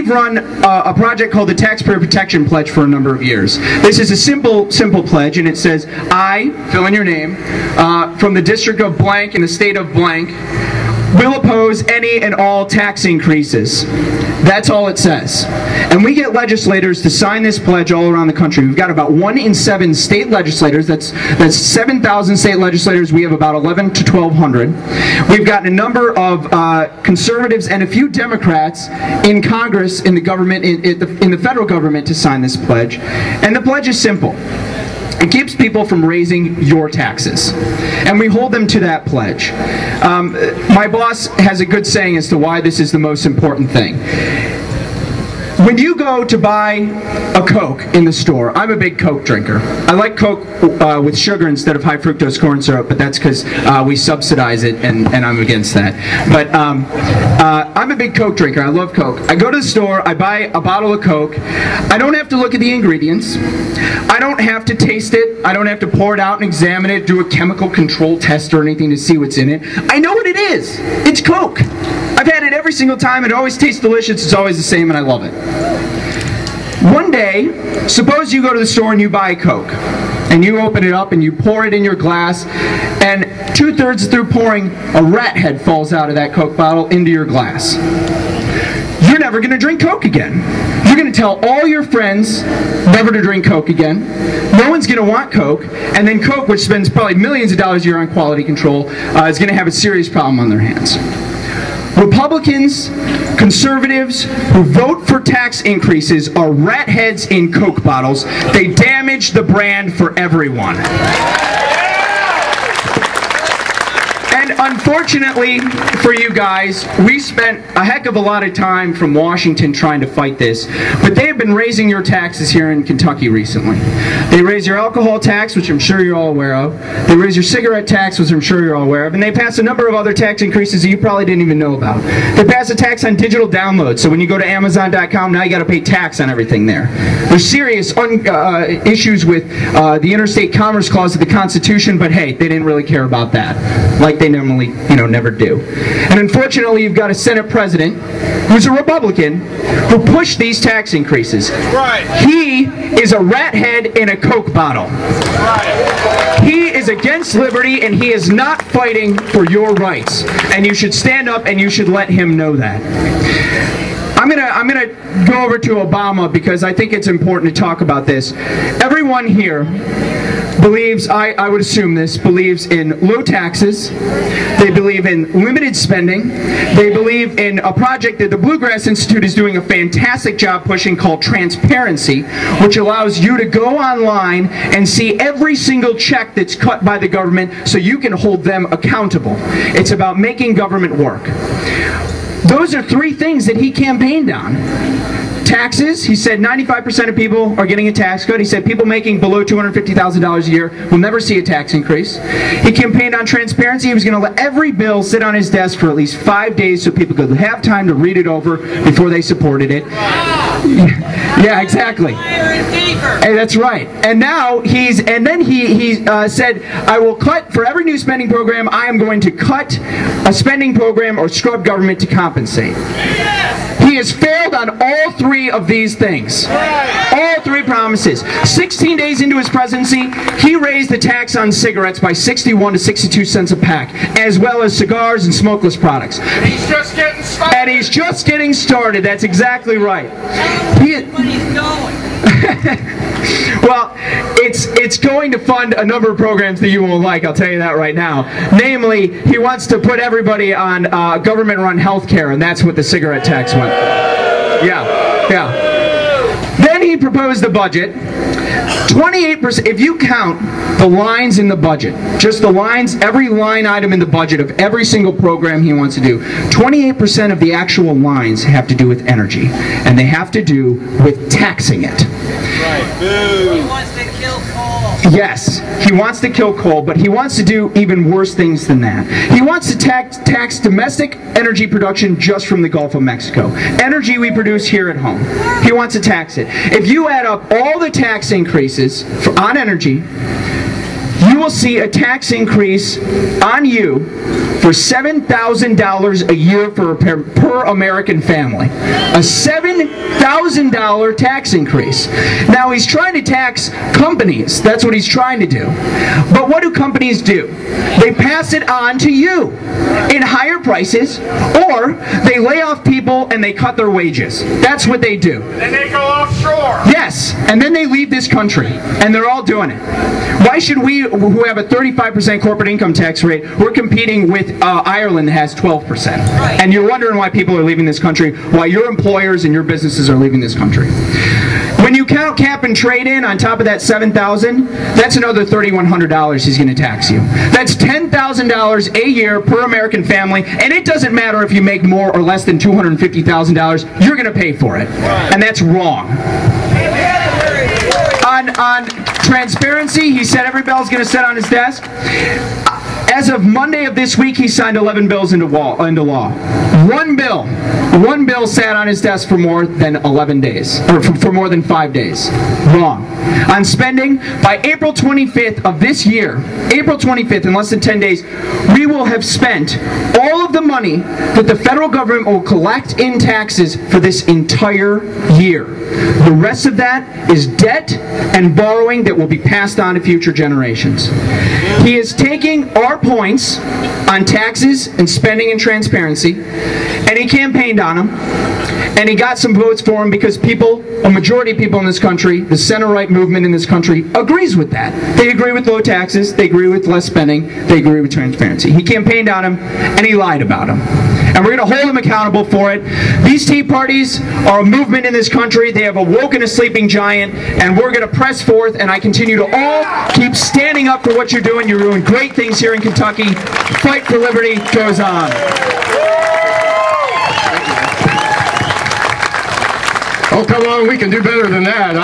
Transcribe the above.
we've run a project called the Taxpayer Protection Pledge for a number of years. This is a simple pledge, and it says, I, fill in your name, from the district of blank in the state of blank, will oppose any and all tax increases. That's all it says. And we get legislators to sign this pledge all around the country. We've got about 1 in 7 state legislators. That's 7,000 state legislators. We have about 11 to 1,200. We've gotten a number of conservatives and a few Democrats in Congress, in the government, in the federal government, to sign this pledge. And the pledge is simple. It keeps people from raising your taxes. And we hold them to that pledge. My boss has a good saying as to why this is the most important thing. When you go to buy a Coke in the store, I'm a big Coke drinker. I like Coke with sugar instead of high fructose corn syrup, but that's because we subsidize it, and I'm against that. But I'm a big Coke drinker. I love Coke. I go to the store, I buy a bottle of Coke. I don't have to look at the ingredients. I don't have to taste it. I don't have to pour it out and examine it, do a chemical control test or anything to see what's in it. I know what it is. It's Coke. I've had it every single time. It always tastes delicious. It's always the same, and I love it. One day, suppose you go to the store and you buy a Coke, and you open it up and you pour it in your glass, and 2/3 through pouring, a rat head falls out of that Coke bottle into your glass. You're never going to drink Coke again. You're going to tell all your friends never to drink Coke again. No one's going to want Coke, and then Coke, which spends probably millions of dollars a year on quality control, is going to have a serious problem on their hands. Republicans, conservatives who vote for tax increases are rat heads in Coke bottles. They damage the brand for everyone. And unfortunately for you guys, we spent a heck of a lot of time from Washington trying to fight this, but they have been raising your taxes here in Kentucky recently. They raise your alcohol tax, which I'm sure you're all aware of. They raise your cigarette tax, which I'm sure you're all aware of. And they pass a number of other tax increases that you probably didn't even know about. They pass a tax on digital downloads, so when you go to Amazon.com, now you got to pay tax on everything there. There's serious issues with the Interstate Commerce Clause of the Constitution, but hey, they didn't really care about that, like they normally, never do. And unfortunately, you've got a Senate president who's a Republican who pushed these tax increases. Right. He is a rat head in a Coke bottle. Right. He is against liberty, and he is not fighting for your rights. And you should stand up and you should let him know that. I'm gonna go over to Obama because I think it's important to talk about this. Everyone here believes, I would assume this, believes in low taxes. They believe in limited spending. They believe in a project that the Bluegrass Institute is doing a fantastic job pushing called transparency, which allows you to go online and see every single check that's cut by the government so you can hold them accountable. It's about making government work. Those are 3 things that he campaigned on. Taxes, he said 95% of people are getting a tax cut. He said people making below $250,000 a year will never see a tax increase. He campaigned on transparency. He was going to let every bill sit on his desk for at least 5 days so people could have time to read it over before they supported it. Yeah, exactly. Hey, that's right. And now he said, I will cut, for every new spending program, I am going to cut a spending program or scrub government to compensate. He has failed on all 3 of these things. All 3 promises. 16 days into his presidency, he raised the tax on cigarettes by 61 to 62 cents a pack, as well as cigars and smokeless products. And he's just getting started. And he's just getting started. That's exactly right. Well, it's going to fund a number of programs that you won't like, I'll tell you that right now. Namely, he wants to put everybody on government-run health care, and that's what the cigarette tax went for. Yeah. Then he proposed the budget. 28%, if you count the lines in the budget, just the lines, every line item in the budget of every single program he wants to do, 28% of the actual lines have to do with energy, and they have to do with taxing it. Right. Boo. He wants to kill coal. Yes, he wants to kill coal, but he wants to do even worse things than that. He wants to tax domestic energy production just from the Gulf of Mexico. Energy we produce here at home. He wants to tax it. If you add up all the tax increases on energy, you will see a tax increase on you for $7,000 a year for per American family. A $7,000 tax increase. Now he's trying to tax companies. That's what he's trying to do. But what do companies do? They pass it on to you in higher prices, or they lay off people and they cut their wages. That's what they do. And they go offshore. Yes, and then they leave this country, and they're all doing it. Why should we, who have a 35% corporate income tax rate, we're competing with Ireland that has 12%. And you're wondering why people are leaving this country, why your employers and your businesses are leaving this country. When you count cap and trade in on top of that $7,000, that's another $3,100 he's going to tax you. That's $10,000 a year per American family, and it doesn't matter if you make more or less than $250,000, you're going to pay for it. And that's wrong. On transparency, he said every bell's going to sit on his desk. As of Monday of this week, he signed 11 bills into law. One bill sat on his desk for more than 11 days, or for more than 5 days. Wrong. On spending, by April 25th of this year, April 25th, in less than 10 days, we will have spent all of the money that the federal government will collect in taxes for this entire year. The rest of that is debt and borrowing that will be passed on to future generations. He is taking our points on taxes and spending and transparency, and he campaigned on them, and he got some votes for him because people, a majority of people in this country, the center-right movement in this country, agrees with that. They agree with low taxes, they agree with less spending, they agree with transparency. He campaigned on him, and he lied about him. And we're going to hold him accountable for it. These Tea Parties are a movement in this country. They have awoken a sleeping giant, and we're going to press forth, and I continue to all keep standing up for what you're doing. You're doing great things here in Kentucky. Fight for liberty goes on. Oh, come on, we can do better than that.